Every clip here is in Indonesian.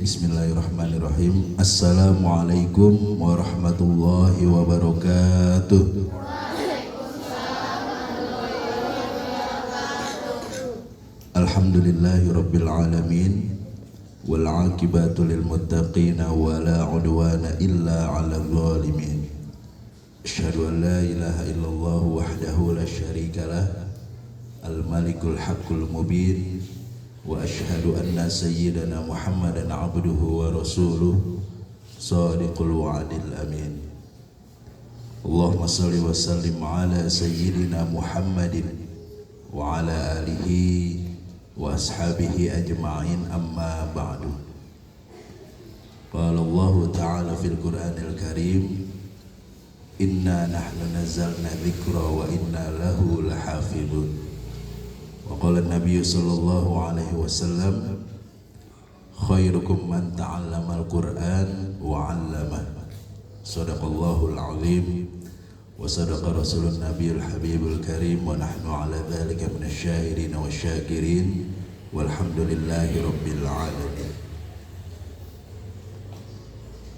Bismillahirrahmanirrahim. Assalamualaikum warahmatullahi wabarakatuh. Alhamdulillahi rabbil alamin. Wal aqibatu lil muttaqina wa la udwana illa 'alal zalimin. Asyhadu an la ilaha illallah wahdahu la syarikalah. Al malikul haqqul mubin. Wa ashhadu anna sayyidana Muhammadan abduhu wa rasuluh sadiqul wa'dil amin. Allahumma salli wa sallim ala sayyidina Muhammadin wa ala alihi wa ashabihi ajma'in, amma ba'du. Qala Allah ta'ala fil Qur'anil Karim, inna nahnu nazzalna dzikra wa inna lahu lahafidun. Wa qala an-nabiy sallallahu alaihi wasallam, khairukum man ta'allama al-Qur'an wa 'allama. Shadaqallahul 'azim wa sadaqa rasulun nabiyul habibul karim wa nahnu 'ala dzalika minasyahidin wasyakirin walhamdulillahi rabbil alamin.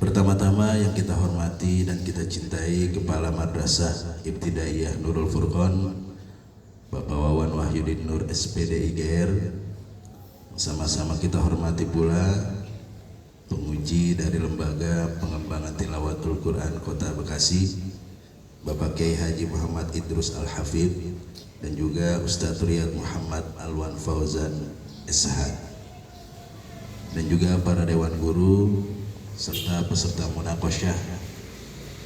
Pertama-tama yang kita hormati dan kita cintai Kepala Madrasah Ibtidaiyah Nurul Furqan Bapak Wawan Wahyudin Nur SPD IGR. Sama-sama kita hormati pula penguji dari Lembaga Pengembangan Tilawatul Quran Kota Bekasi, Bapak Kiai Haji Muhammad Idrus Al-Hafidh, dan juga Ustadz Riyad Muhammad Alwan Fauzan SH, dan juga para Dewan Guru serta peserta Munaqasyah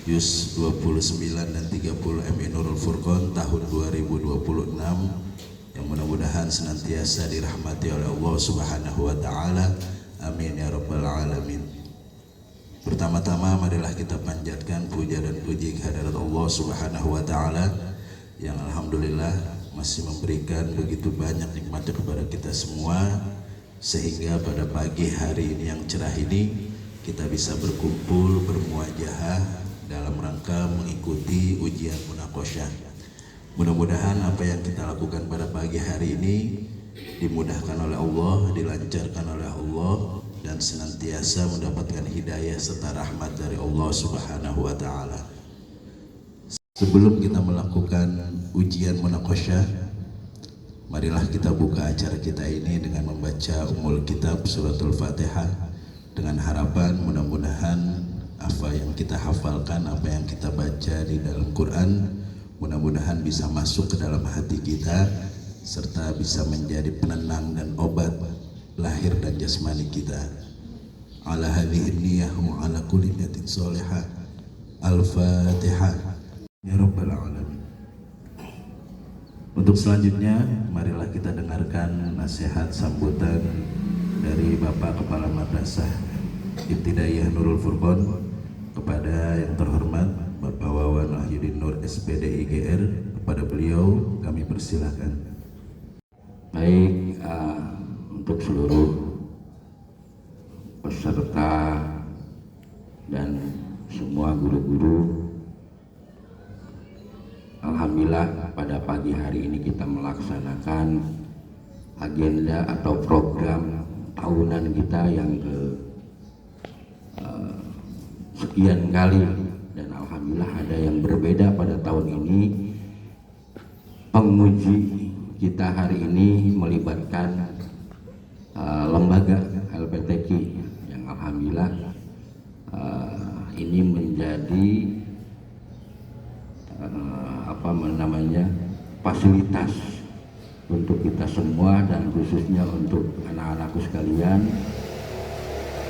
Juz 29 dan 30 MI Nurul Furqan tahun 2026 yang mudah-mudahan senantiasa dirahmati oleh Allah Subhanahu wa taala. Amin ya rabbal alamin. Pertama-tama marilah kita panjatkan puja dan puji kehadirat Allah Subhanahu wa taala yang alhamdulillah masih memberikan begitu banyak nikmatnya kepada kita semua, sehingga pada pagi hari ini yang cerah ini kita bisa berkumpul bermuajahah dalam rangka mengikuti ujian munaqasyah. Mudah-mudahan apa yang kita lakukan pada pagi hari ini dimudahkan oleh Allah, dilancarkan oleh Allah, dan senantiasa mendapatkan hidayah serta rahmat dari Allah Subhanahu wa taala. Sebelum kita melakukan ujian munaqasyah, marilah kita buka acara kita ini dengan membaca Ummul Kitab Suratul Fatihah, dengan harapan mudah-mudahan apa yang kita hafalkan, apa yang kita baca di dalam Quran, mudah-mudahan bisa masuk ke dalam hati kita serta bisa menjadi penenang dan obat lahir dan jasmani kita. Ala hadhihi niyyah wa ala kulli niyatin shalihah. Al-Fatihah ya rabbal alamin. Untuk selanjutnya marilah kita dengarkan nasihat sambutan dari Bapak Kepala Madrasah Ibtidaiyah Nurul Furqan kepada yang terhormat Bapak Wawan Wahyudin Nur SPD IGR. Kepada beliau kami persilahkan. Baik, untuk seluruh peserta dan semua guru-guru, alhamdulillah pada pagi hari ini kita melaksanakan agenda atau program tahunan kita yang ke sekian kali, dan alhamdulillah ada yang berbeda pada tahun ini. Penguji kita hari ini melibatkan lembaga LPTQ yang alhamdulillah ini menjadi fasilitas untuk kita semua, dan khususnya untuk anak-anakku sekalian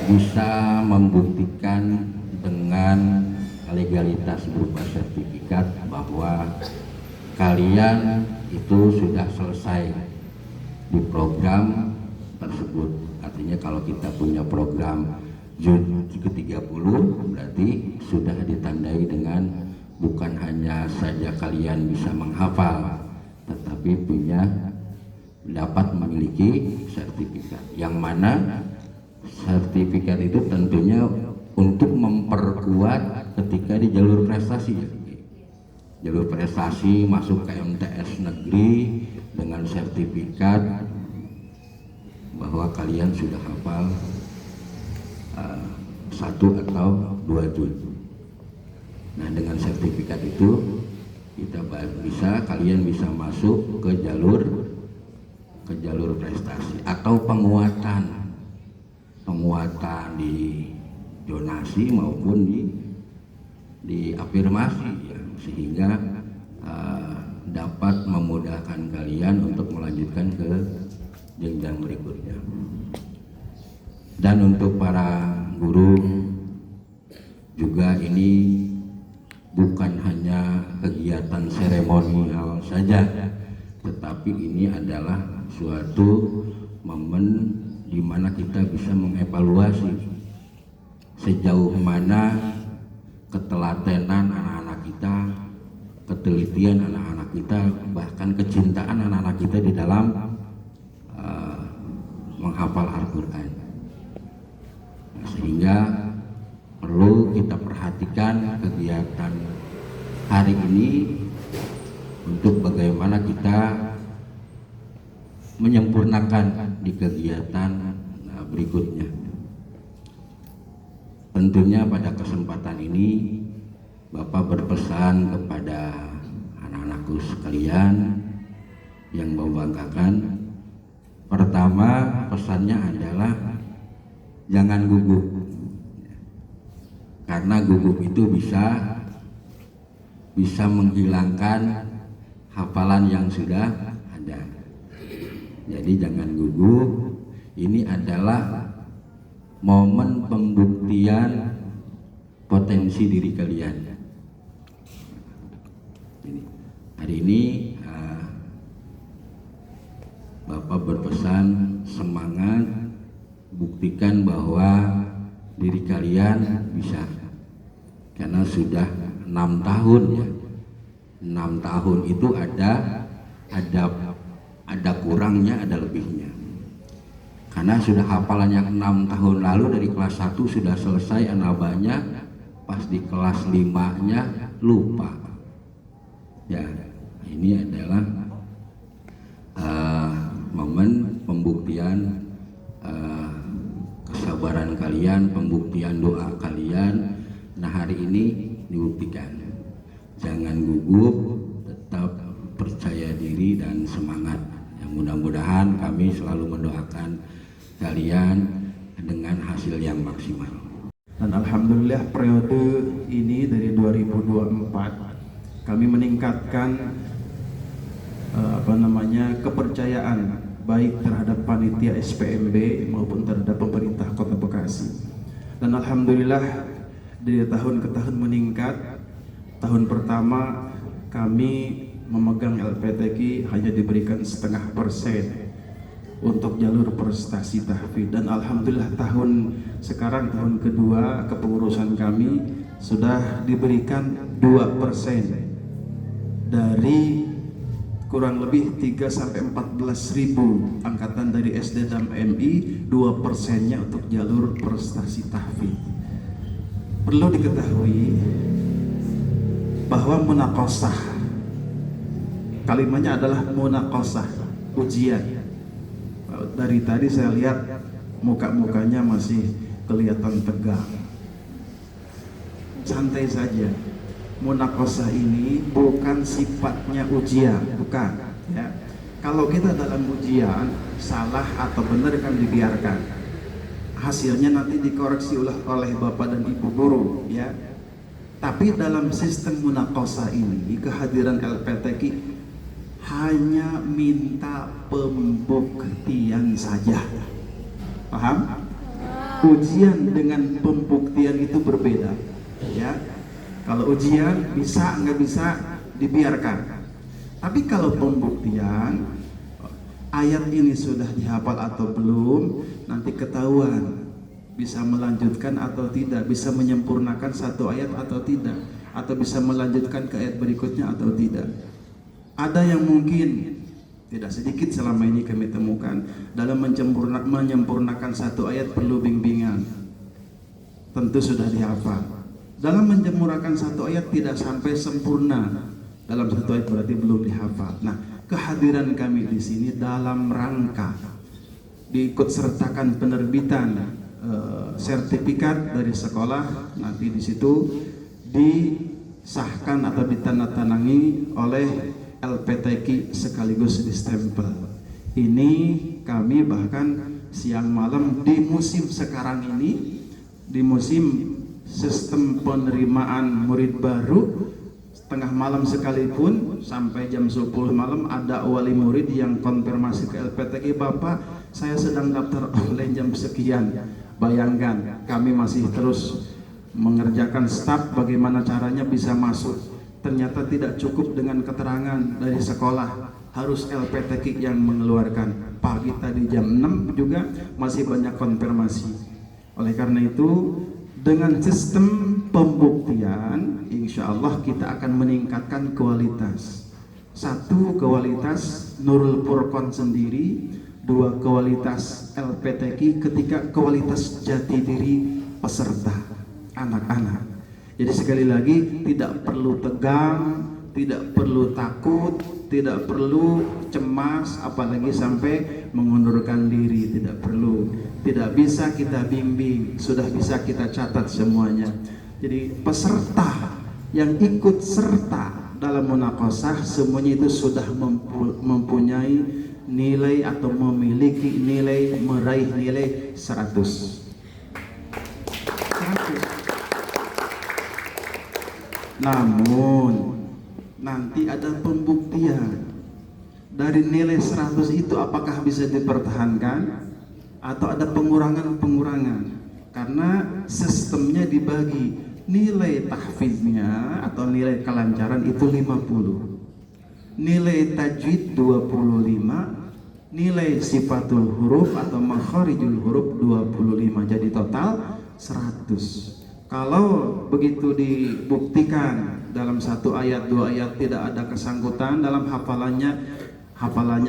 bisa membuktikan dengan legalitas berupa sertifikat bahwa kalian itu sudah selesai di program tersebut. Artinya kalau kita punya program JUD ke-30 berarti sudah ditandai dengan bukan hanya saja kalian bisa menghafal, tetapi dapat memiliki sertifikat, yang mana sertifikat itu tentunya untuk memperkuat ketika di jalur prestasi. Jalur prestasi masuk ke MTS negeri dengan sertifikat bahwa kalian sudah hafal uh, 1 atau 2 juz. Nah, dengan sertifikat itu kalian bisa masuk ke jalur prestasi atau penguatan di zonasi maupun di afirmasi ya, sehingga dapat memudahkan kalian untuk melanjutkan ke jenjang berikutnya. Dan untuk para guru juga ini bukan hanya kegiatan seremonial saja, tetapi ini adalah suatu momen di mana kita bisa mengevaluasi sejauh mana ketelatenan anak-anak kita, ketelitian anak-anak kita, bahkan kecintaan anak-anak kita di dalam menghafal Al-Quran. Sehingga perlu kita perhatikan kegiatan hari ini untuk bagaimana kita menyempurnakan di kegiatan berikutnya. Tentunya pada kesempatan ini Bapak berpesan kepada anak-anakku sekalian yang membanggakan. Pertama, pesannya adalah jangan gugup. Karena gugup itu bisa menghilangkan hafalan yang sudah ada. Jadi jangan gugup. Ini adalah momen pembuktian potensi diri kalian. Hari ini Bapak berpesan semangat, buktikan bahwa diri kalian bisa. Karena sudah 6 tahun ya, 6 tahun itu ada kurangnya, ada lebihnya. Karena sudah hafalan yang 6 tahun lalu dari kelas 1 sudah selesai anabanya, pas di kelas 5-nya lupa. Ya, ini adalah momen pembuktian kesabaran kalian, pembuktian doa kalian. Nah, hari ini dibuktikan. Jangan gugup, tetap percaya diri dan semangat. Yang mudah-mudahan kami selalu mendoakan kalian dengan hasil yang maksimal. Dan alhamdulillah periode ini dari 2024 kami meningkatkan kepercayaan baik terhadap panitia SPMB maupun terhadap pemerintah Kota Bekasi. Dan alhamdulillah dari tahun ke tahun meningkat. Tahun pertama kami memegang LPTQ hanya diberikan 0,5% untuk jalur prestasi tahfidz, dan alhamdulillah tahun kedua kepengurusan kami sudah diberikan 2% dari kurang lebih 3-14 ribu angkatan dari SD dan MI, 2%-nya untuk jalur prestasi tahfidz. Perlu diketahui bahwa munaqashah, kalimatnya adalah munaqashah, ujian. Dari tadi saya lihat muka-mukanya masih kelihatan tegang. Santai saja. Munaqashah ini bukan sifatnya ujian, bukan. Ya. Kalau kita dalam ujian salah atau benar kan dibiarkan. Hasilnya nanti dikoreksi oleh Bapak dan Ibu guru, ya. Tapi dalam sistem munaqashah ini kehadiran LPTQ hanya minta pembuktian saja. Paham? Ujian dengan pembuktian itu berbeda, ya. Kalau ujian bisa nggak bisa dibiarkan. Tapi kalau pembuktian, ayat ini sudah dihafal atau belum, nanti ketahuan bisa melanjutkan atau tidak, bisa menyempurnakan satu ayat atau tidak, atau bisa melanjutkan ke ayat berikutnya atau tidak. Ada yang mungkin tidak sedikit selama ini kami temukan dalam menyempurnakan satu ayat perlu bimbingan, tentu sudah dihafal. Dalam menyempurnakan satu ayat tidak sampai sempurna, dalam satu ayat berarti belum dihafal. Nah, kehadiran kami di sini dalam rangka diikut sertakan penerbitan sertifikat dari sekolah, nanti di situ disahkan atau ditandatangani oleh LPTQ sekaligus distempel. Ini kami bahkan siang malam di musim sekarang ini, di musim sistem penerimaan murid baru, tengah malam sekalipun sampai jam 10 malam ada wali murid yang konfirmasi ke LPTQ, Bapak saya sedang daftar online jam sekian. Bayangkan kami masih terus mengerjakan staf bagaimana caranya bisa masuk. Ternyata tidak cukup dengan keterangan dari sekolah, harus LPTQ yang mengeluarkan. Pagi tadi jam 6 juga masih banyak konfirmasi. Oleh karena itu, dengan sistem pembuktian, insya Allah kita akan meningkatkan kualitas. Satu, kualitas Nurul Furqan sendiri. Dua, kualitas LPTQ. Ketiga, kualitas jati diri peserta, anak-anak. Jadi sekali lagi, tidak perlu tegang, tidak perlu takut, tidak perlu cemas, apalagi sampai mengundurkan diri. Tidak perlu, tidak bisa kita bimbing, sudah bisa kita catat semuanya. Jadi peserta yang ikut serta dalam munaqashah semuanya itu sudah mempunyai nilai atau memiliki nilai, meraih nilai 100. Namun nanti ada pembuktian dari nilai 100 itu, apakah bisa dipertahankan atau ada pengurangan-pengurangan, karena sistemnya dibagi. Nilai tahfidnya atau nilai kelancaran itu 50, nilai tajwid 25, nilai sifatul huruf atau makharijul huruf 25, jadi total 100. Kalau begitu dibuktikan dalam satu ayat, dua ayat tidak ada kesangkutan dalam hafalannya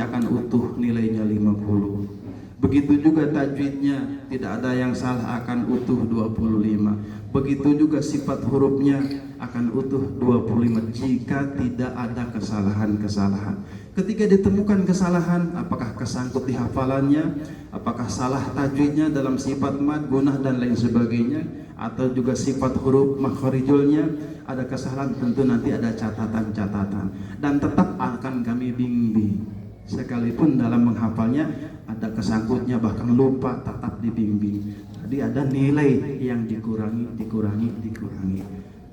akan utuh, nilainya 50. Begitu juga tajwidnya tidak ada yang salah, akan utuh 25. Begitu juga sifat hurufnya akan utuh 25 jika tidak ada kesalahan-kesalahan. Ketika ditemukan kesalahan, apakah kesangkut di hafalannya, apakah salah tajwidnya dalam sifat mad, gunah dan lain sebagainya, atau juga sifat huruf makharijulnya ada kesalahan, tentu nanti ada catatan-catatan dan tetap akan kami bimbing. Sekalipun dalam menghafalnya ada kesangkutnya, bahkan lupa, tetap dibimbing. Tadi ada nilai yang dikurangi.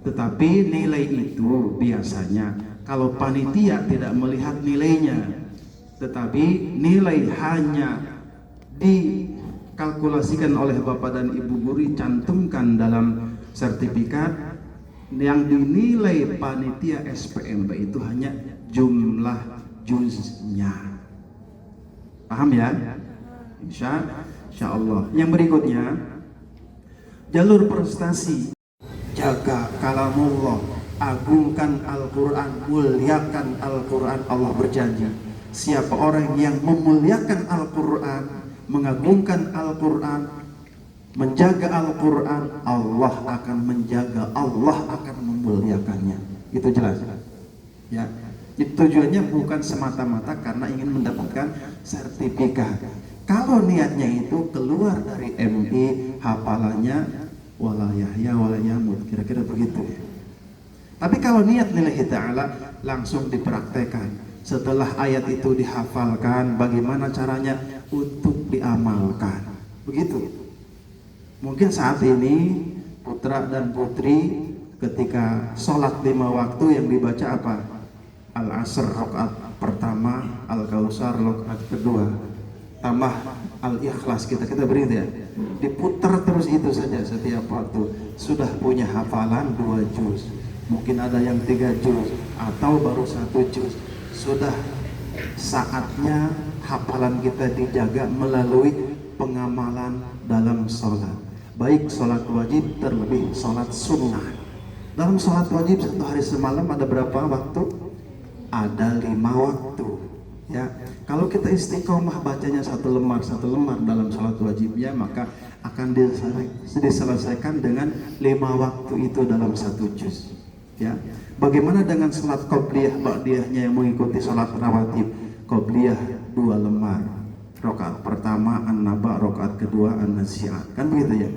Tetapi nilai itu biasanya kalau panitia tidak melihat nilainya, tetapi nilai hanya dikalkulasikan oleh Bapak dan Ibu guru, cantumkan dalam sertifikat, yang dinilai panitia SPMB itu hanya jumlah juznya. Paham ya? Insya Allah. Yang berikutnya, jalur prestasi. Jaga kalamullah, agungkan Al-Quran, muliakan Al-Quran. Allah berjanji, siapa orang yang memuliakan Al-Quran, mengagungkan Al-Quran, menjaga Al-Quran, Allah akan menjaga, Allah akan memuliakannya. Itu jelas ya. Itu tujuannya bukan semata-mata karena ingin mendapatkan sertifikat. Kalau niatnya itu keluar dari MI, hafalannya wala yahya wala yamut, kira-kira begitu ya. Tapi kalau niat lillahi ta'ala, langsung dipraktekkan. Setelah ayat itu dihafalkan, bagaimana caranya untuk diamalkan, begitu. Mungkin saat ini putra dan putri ketika sholat 5 waktu yang dibaca apa? Al-Asr rakaat pertama, Al-Kautsar rakaat kedua, tambah Al-Ikhlas, kita beri ya, diputar terus itu saja setiap waktu. Sudah punya hafalan 2 juz, mungkin ada yang 3 juz atau baru 1 juz. Sudah saatnya hafalan kita dijaga melalui pengamalan dalam sholat, baik sholat wajib terlebih sholat sunnah. Dalam sholat wajib 1 hari semalam ada berapa waktu? Ada 5 waktu ya. Kalau kita istiqomah bacanya 1 lemar dalam sholat wajibnya, maka akan diselesaikan dengan 5 waktu itu dalam 1 juz ya. Bagaimana dengan sholat qobliyah ba'diyahnya yang mengikuti sholat rawatib? Qobliyah 2 lemar, rakaat pertama pertama An-Naba, rakaat kedua An-Nazi'at. Kan begitu ya?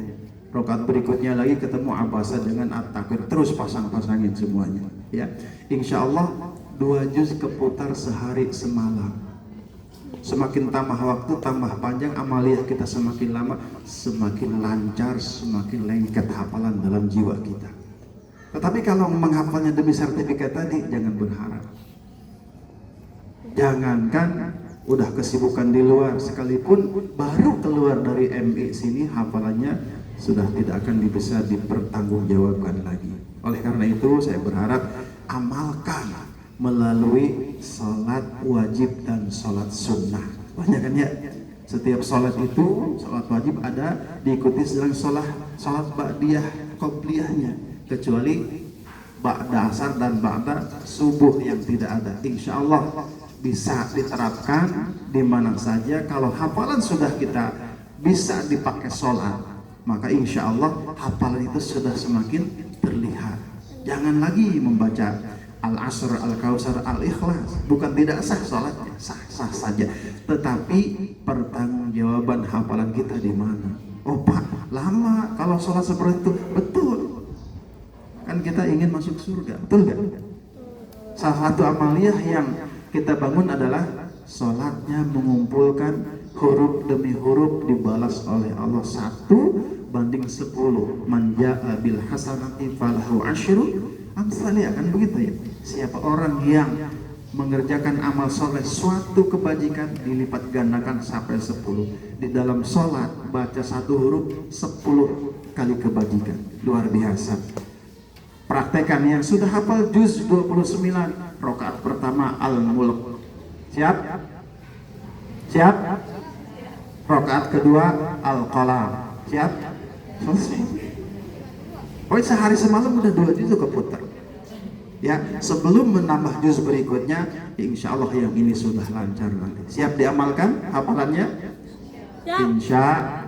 Rakaat berikutnya lagi ketemu Abasa dengan At-Takwir, terus pasang-pasangin semuanya ya. Insya Allah 2 juz keputar sehari semalam. Semakin tambah waktu, tambah panjang amaliyah kita, semakin lama semakin lancar, semakin lengket hafalan dalam jiwa kita. Tetapi kalau menghafalnya demi sertifikat tadi, jangan berharap. Jangankan udah kesibukan di luar, sekalipun baru keluar dari MI sini, hafalannya sudah tidak akan bisa dipertanggungjawabkan lagi. Oleh karena itu saya berharap amalkan melalui sholat wajib dan sholat sunnah. Banyak kan ya? Setiap sholat itu, sholat wajib ada diikuti dengan sholat ba'diyah qobliyahnya, kecuali ba'da asar dan ba'da subuh yang tidak ada. Insya Allah bisa diterapkan di mana saja. Kalau hafalan sudah kita bisa dipakai sholat, maka insya Allah hafalan itu sudah semakin terlihat. Jangan lagi membaca Al-Asr, Al-Kausar, Al-Ikhlas. Bukan tidak sah sholatnya, sah saja. Tetapi pertanggungjawaban hafalan kita di mana? Oh Pak, lama kalau sholat seperti itu. Betul. Kan kita ingin masuk surga, betul gak? Salah satu amaliyah yang kita bangun adalah sholatnya mengumpulkan huruf demi huruf dibalas oleh Allah 1 banding 10. Man ja'a bil hasanati falahu asyru amsalnya, kan begitu ya. Siapa orang yang mengerjakan amal soleh, suatu kebajikan dilipat gandakan sampai 10. Di dalam sholat baca 1 huruf 10 kali kebajikan, luar biasa. Praktekan yang sudah hafal juz 29, rakaat pertama Al-Mulk. Siap? Siap? Rakaat kedua Al-Qalam. Siap? Selesai. Pokoknya sehari semalam udah 2 juz keputar. Ya, sebelum menambah juz berikutnya, insya Allah yang ini sudah lancar nanti. Siap diamalkan hafalannya? Insya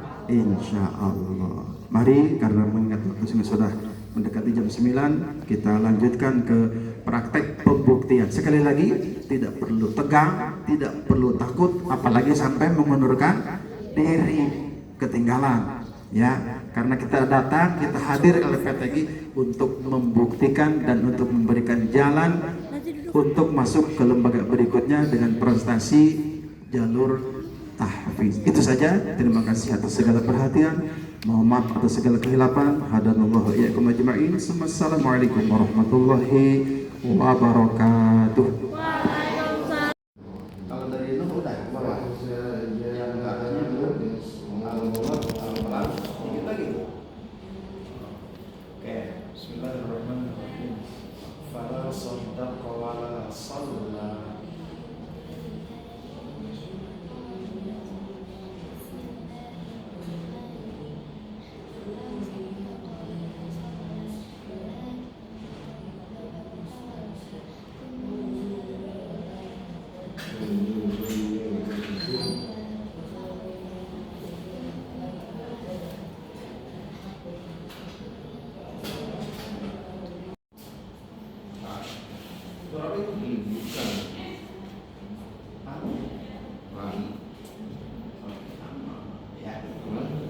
Allah. Mari, karena mengingat waktu sudah mendekati jam 9, kita lanjutkan ke praktek pembuktian. Sekali lagi, tidak perlu tegang, tidak perlu takut, apalagi sampai mengundurkan diri, ketinggalan. Ya, karena kita datang, kita hadir LPTG untuk membuktikan dan untuk memberikan jalan untuk masuk ke lembaga berikutnya dengan prestasi jalur tahfiz. Itu saja. Terima kasih atas segala perhatian. Mohon maaf atas segala kehilapan. Hadanallahu wa iyyakum ajma'in. Assalamualaikum warahmatullahi wabarakatuh. Kalau dari itu udah bawah. Yang enggak adanya belum. Sedikit lagi. Oke, bismillahirrahmanirrahim. Fala saddaqa wa la shalla.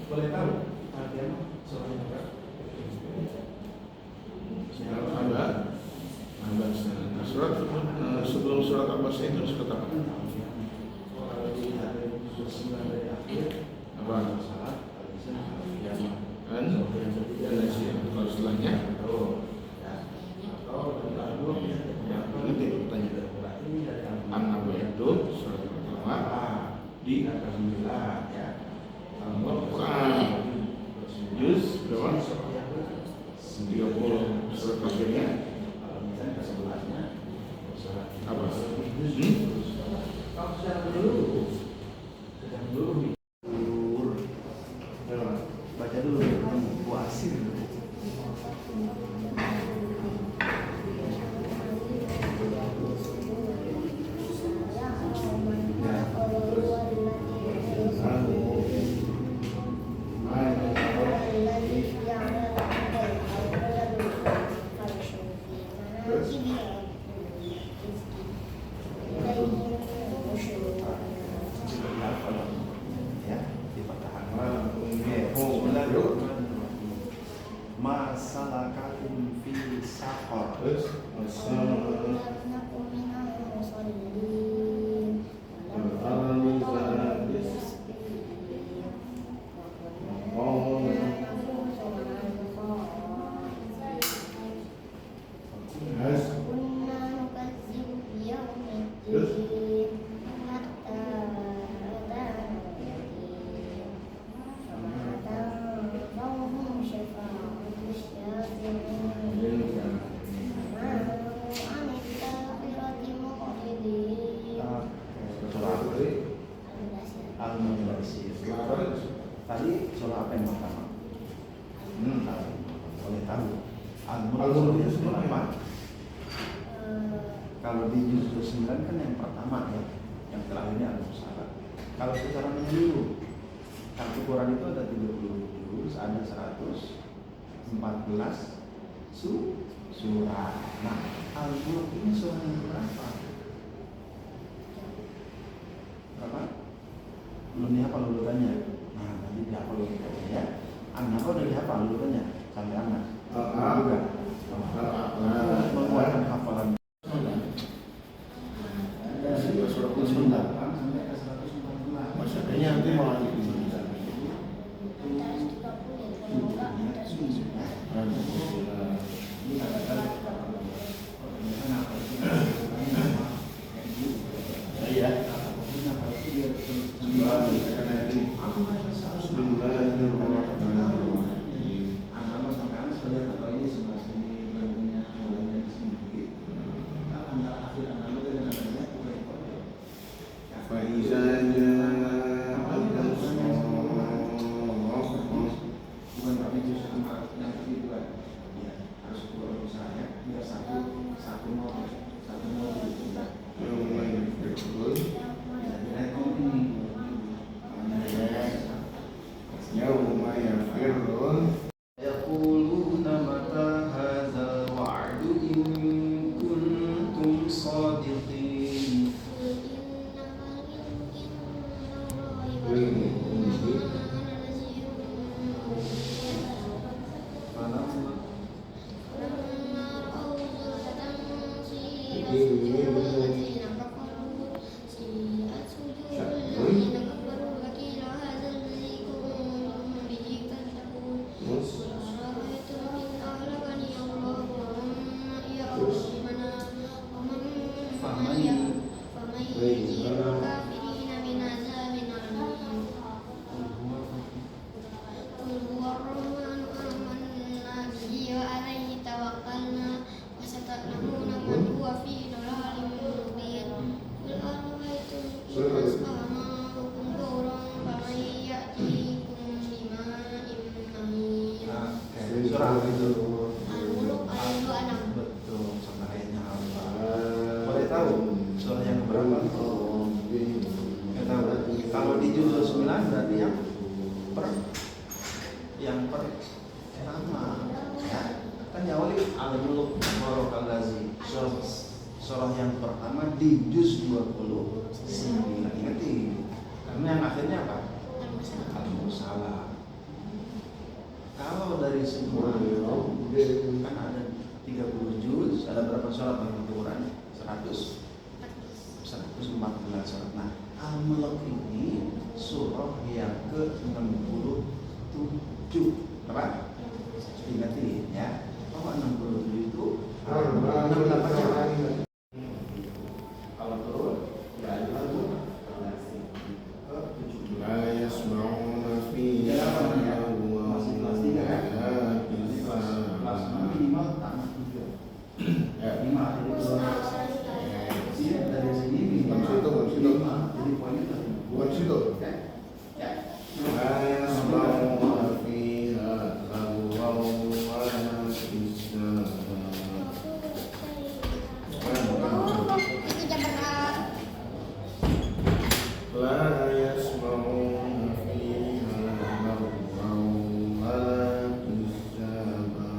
Boleh tahu artinya soalnya apa? Ada surat sebelum surat Abbas itu surat apa? Apa? Kan? Kalau setelahnya? Ya, nanti tanya. An-Naba itu surat pertama di bukan juz berapa? 30 surat akhirnya apa? Baca dulu puasin. koalisi. Tadi surah apa yang pertama? Boleh tahu. Al-Mulk surah apa? Kalau di juz 9 kan yang pertama ya, yang terakhirnya Al-Mursalat. Kalau secara menyeluruh, satu Quran itu ada 30 juz, ada 114 surah. Nah, Al-Mulk ini surah yang berapa? Berapa? Belum dihafal urutannya. Nah, nanti dihafal urutannya ya. Anak kau udah dihafal urutannya sampai anak. Juga. Menguatkan hafalan. Surah 98 sampai ke 114. Maksudnya nanti malah di surah yang pertama di juz 29. Ingat karena yang akhirnya apa? Al-Mursalat. Kalau dari semua kan ada 30 juz, ada berapa surat dalam Al-Quran? 114 surat. Nah, Al-Mulk ini surah yang ke-67. Berapa? Ingat ya. Bahwa 67 itu 68 kalau turun ya ada لا يسمعون فيها لغوا ولا kelas minimal tamat 3 ya 5 jadi dari sini minimal 5 jadi poinnya bukan situ. ya لا يسمعون فيها لغوا ولا كذابا. لا يسمعون فيها لغوا ولا كذابا.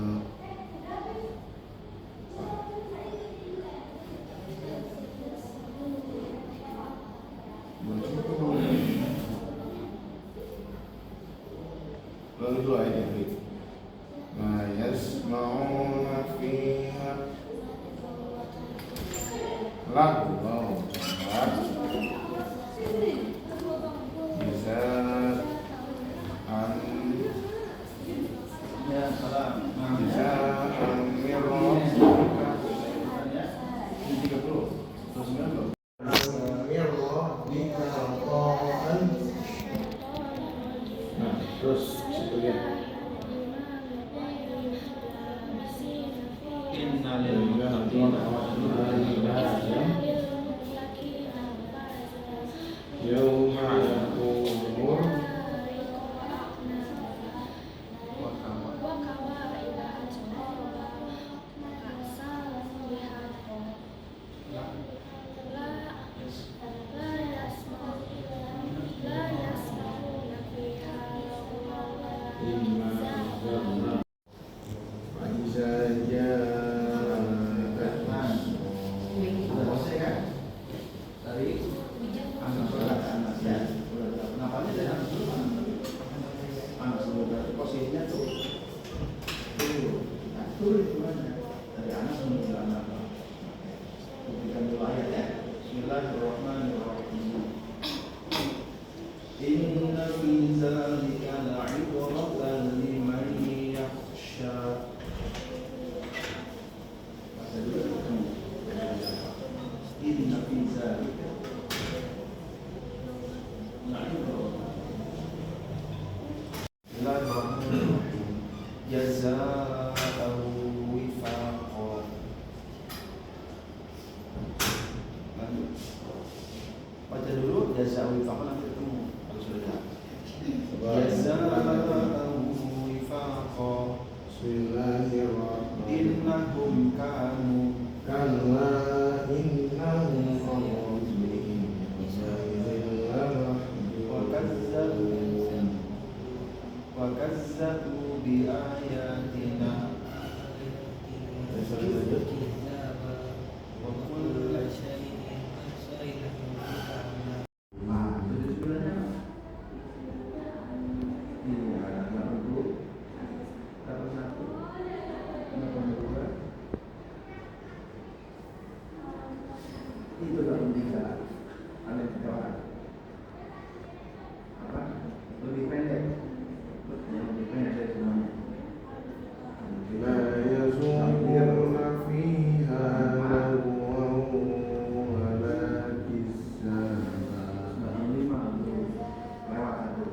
Lalu dua ayat ini. La yasma'una fiha lagwaw bisa ya salam bisa amiro ini 30 terus 90 amiro di kelompok. Nah terus sebagian innalil muttaqina يوم يقوم Jazaa'u wifaqa. Lanjut. Baca dulu jazaa'u wifaqa, nanti ketemu kalau sudah. Jazaa'u wifaqa. Bismillahirrahmanirrahim. Innahum kanu Kalla innahum qawmin wa kazzabu bi ayatina wa kullu shay'in itu dalam tiga ada kecewaan apa lebih pendek yang lebih pendek semuanya La yazunna fiha lagwan wala kisama. Bahan 5 lewat satu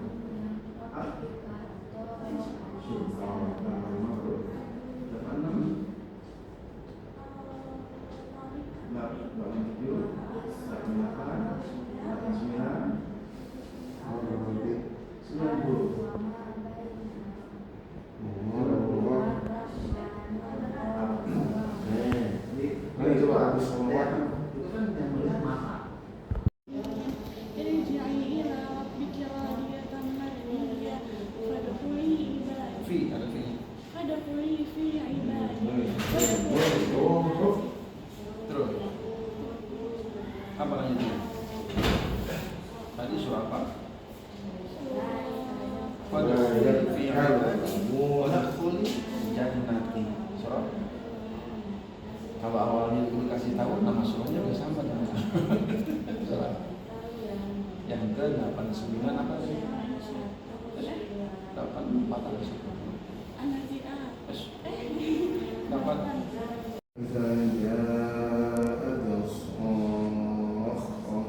Ini coba habis semua. itu kan yang melihat mata. ارجعي إلى ربك راضية مرضية فادخلي عبادي Fi ada fi. فادخلي في عبادي Terus apa lanjutnya? Tadi surah apa? Fadkhuli fi ibadi wadkhuli jannati. Surah. Kalau awalnya dikasih tahu nama surahnya bisa sama dengan surah. Yang ke-89 apa tadi? 84 atau 10? النازعات Dapat إذا جاءت الصاخة.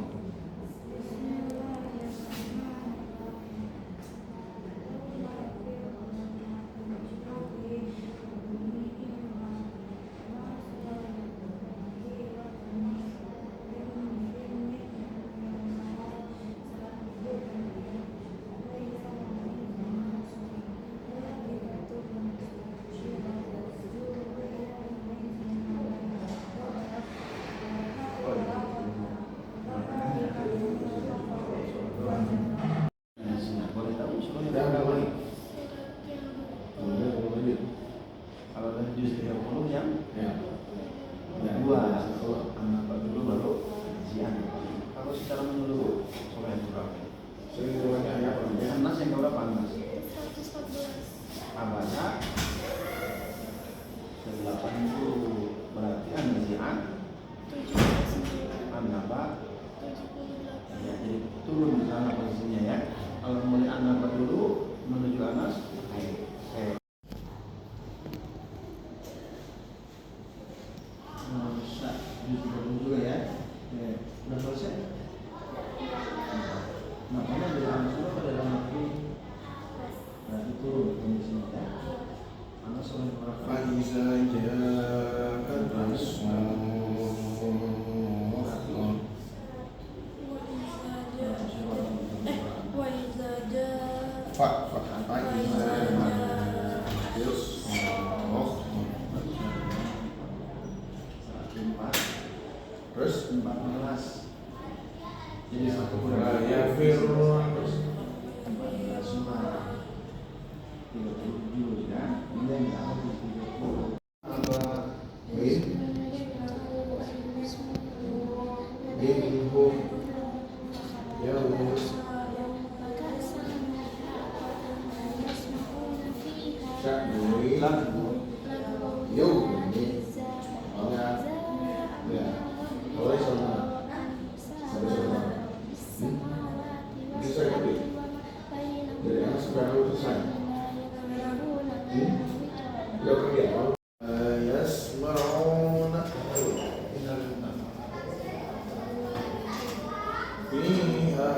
boleh tahu surahnya Dan berapa? boleh. Boleh. Kalau dari juz 30 yang Ya. dua anak dulu baru siang. Kalau secara menyeluruh surah yang berapa? Sering namanya ayat apa? Anas yang berapa Anas? 114 Abasa 80 berarti An-Nazi'at 79 An-Naba 78 ya, jadi turun ke sana posisinya ya. Kalau mulai An-Naba dulu menuju Anas juga ya. Udah selesai? Makanya dari Anas dulu pada dalam ini berarti turun kondisinya ya. Anas surah yang berapa? فإذا جاءت الصاخة. وإذا جاء فإذا جاءت الصاخة. Terus 14. Jadi satu kurang La yafirru. 14 Sumat 37 ya. Ini yang habis 30. Apa? Minhum yawmus sya'nui yawmi. Ya. Boleh sama. Boleh sama. Bisa tapi. Jadi yang sekarang selesai. Ya pergi apa? Yasma'una fiha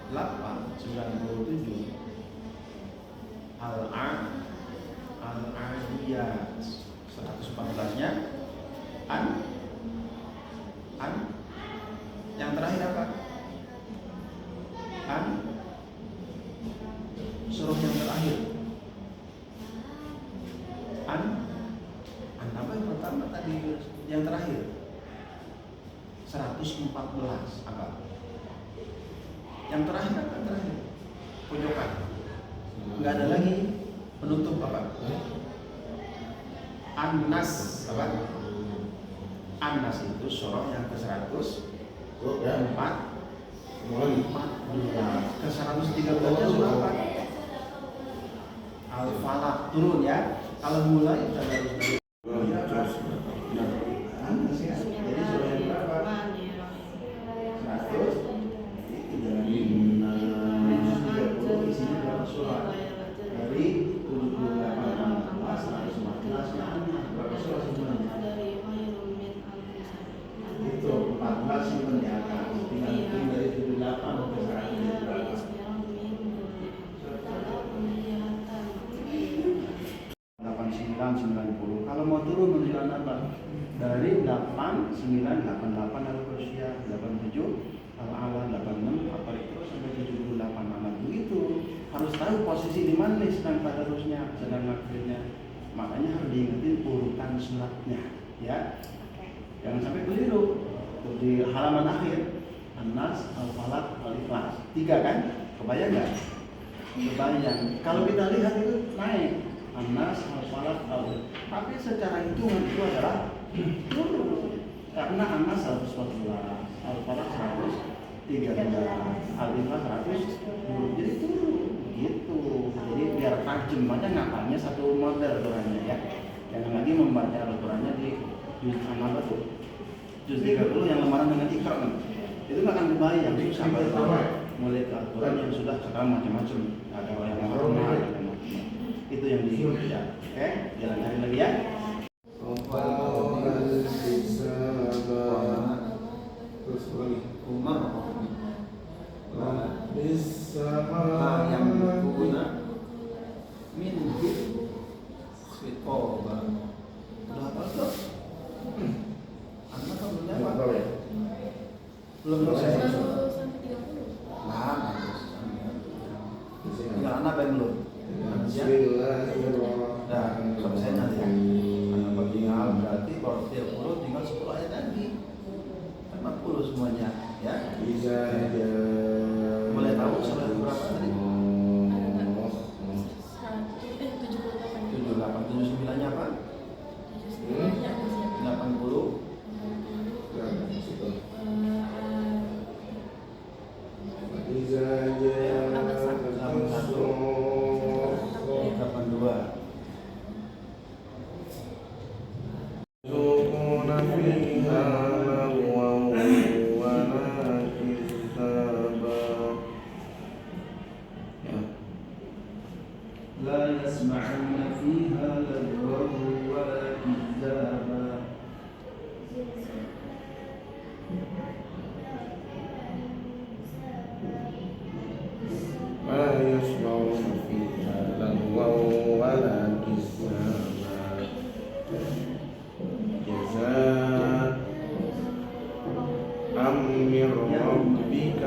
97. Al-Adiyat 114-nya an yang terakhir apa? Surah yang terakhir an apa yang pertama tadi, yang terakhir 114 apa? Yang terakhir apa? Yang terakhir pojokan, nggak ada lagi penutup apa? An-Nas apa? An-Nas itu surah yang ke-114 ke 113-nya surah apa? Al-Falaq turun ya. Kalau mulai kita harus dari An-Nas ya. Jadi surah yang berapa? 100 isinya berapa surah? Dari 78 114 berapa surah sebenarnya? Itu 14 yang penjaga. Tinggal hitung dari 78 ke 100 berapa? 89, 90. Kalau mau turun menunjukkan apa? Dari 8, 9, 88 Al-Qur'an, 87 Al-A'la, 86 apa itu sampai 78 anak begitu. Harus tahu posisi di mana nih sedang tadarusnya, sedang akhirnya. Makanya harus diingetin urutan suratnya, ya. Jangan sampai keliru. Di halaman akhir An-Nas, Al-Falaq, Al-Ikhlas. 3 kan? Kebayang nggak? Kebayang. Kalau kita lihat itu naik An-Nas, Al-Falaq, Al-Ikhlas. Tapi secara hitungan itu adalah turun. Karena An-Nas 114, Al-Falaq 113, Al-Ikhlas 100. Jadi turun gitu. Jadi biar tajam aja ngapalnya satu model Al-Qur'annya ya. Jangan lagi membaca Al-Qur'annya di juz apa tuh? Juz 30 yang lemaran dengan Iqra kan. Itu nggak akan kebayang sampai mulai ke Al-Qur'an yang sudah sekarang macam-macam. Ada yang normal, ada yang macam. Itu yang dibaca. Oke, jalan lagi ya. Umar yang berguna min khitoba. Udah apa tuh? Anak kan belum apa? Belum selesai. Nah, tinggal anak yang belum. Nah, selesai nanti ya. Anak tinggal berarti kalau 30 tinggal 10 ayat lagi. 40 semuanya ya. Boleh tahu surah berapa tadi? 78, 79-nya apa? 80. لا يسمعون فيها لغوا ولا كذابا ما يسمعون فيها لغوا ولا كذابا جزاء من ربك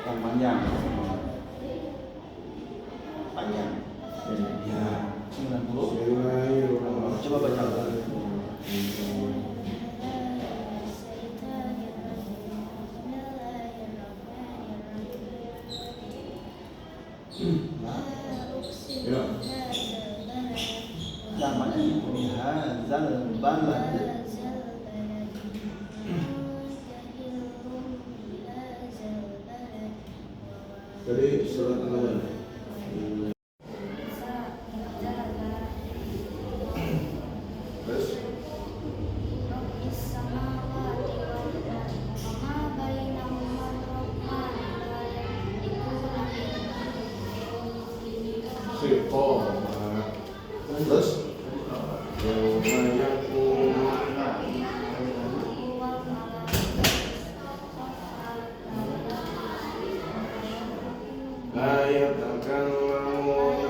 Yang panjang Ya. Namanya ini hadzal balad. Jadi surat apa? Terus Sifo. Terus ayat akan lamun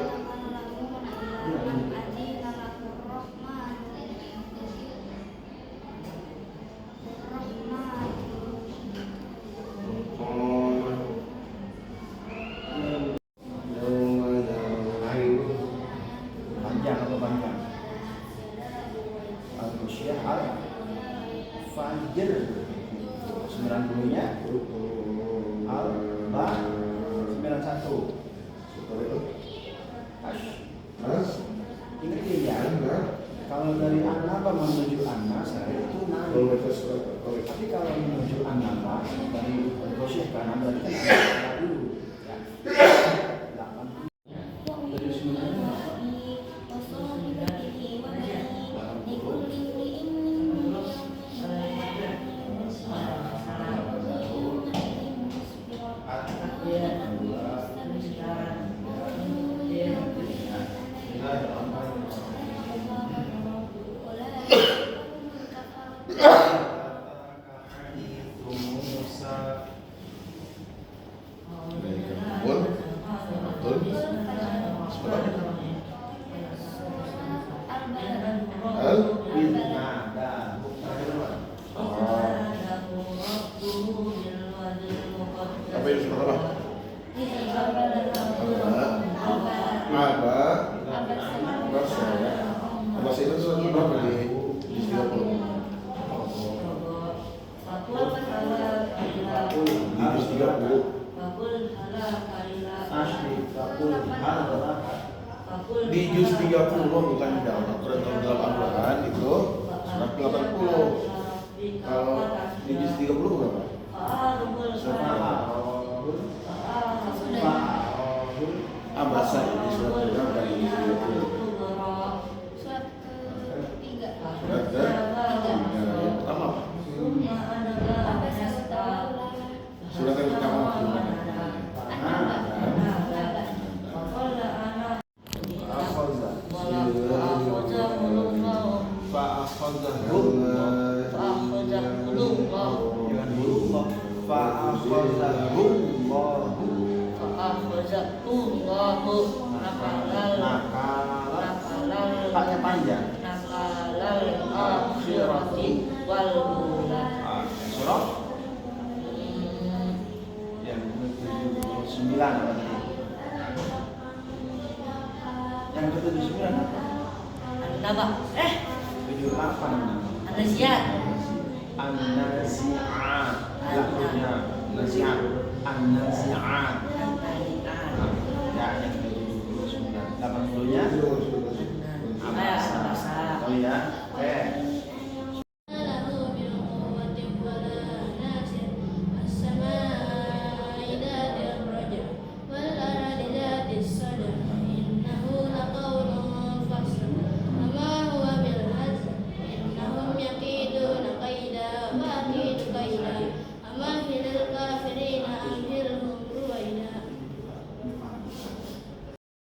Panjang atau panjang? Al-Qusyah Al-Fajr 90-nya Al-Ba 91. Ini ya. Kalau dari An-Naba menuju An-Nasr itu naik. Tapi kalau menuju An-Naba dari Al-Qusyah ke An-Naba berarti kan ada dulu. Ya. 30 di juz 30 bukan di dalam Al-Quran itu surat 80. Kalau di juz 30 berapa? Abasa ini surat berapa di juz 30? Surat ketiga. Surat ketiga. Yang pertama apa? Surat yang pertama Taknya panjang. Surah yang 79 apa tadi? Yang ke-79 apa? 78. An-Nazi'at. An-Nazi'at. Lakunya Nazi'at. An-Nazi'at. Ya, yang ke-79. 80-nya Abasa. Oh ya. Oke.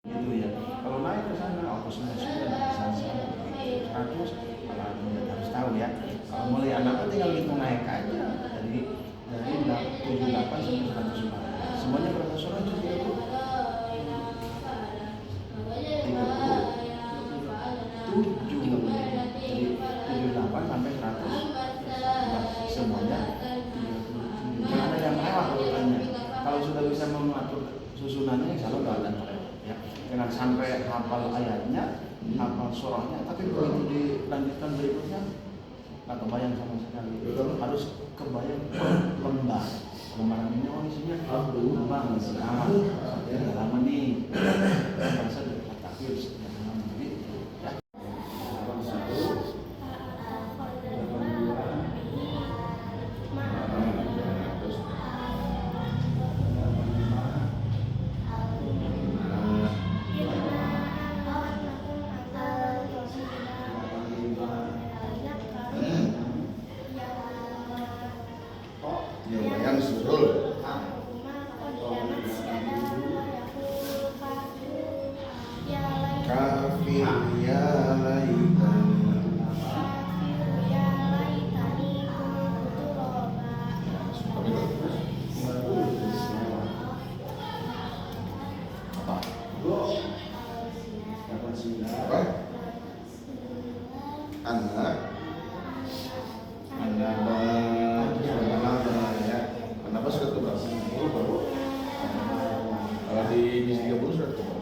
Gitu ya. Kalau naik ke sana, ongkosnya sudah bisa 100, harus tahu ya. Kalau mulai anak tinggal hitung naik aja dari 78 sampai 104. Semuanya berapa surah itu? 7. Jadi 78 sampai 100. Semuanya 37. Jangan ada yang lewat urutannya. Kalau sudah bisa mengatur susunannya, insya Allah nggak ada yang lewat. Ya. Jangan sampai hafal ayatnya, hafal surahnya, tapi begitu dilanjutkan berikutnya nggak kebayang sama sekali. Harus kebayang lembar. Lembaran ini isinya lembar, halaman nih. Faghfir ya laitani. Ya laitani kuntu turaba. Apa? Apa? Anak ya. Kenapa surat keberapa? Kalau di juz 30 surat keberapa?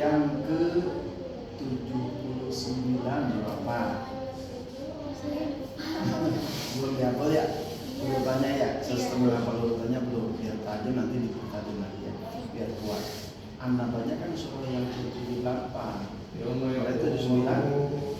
Yang ke-79 berapa? Belum dihafal ya? Urutannya ya? Setengah hafal urutannya belum. Biar tajam nanti dipertajam lagi ya. Biar kuat. Anda baca kan surah yang ke-78. Surah 79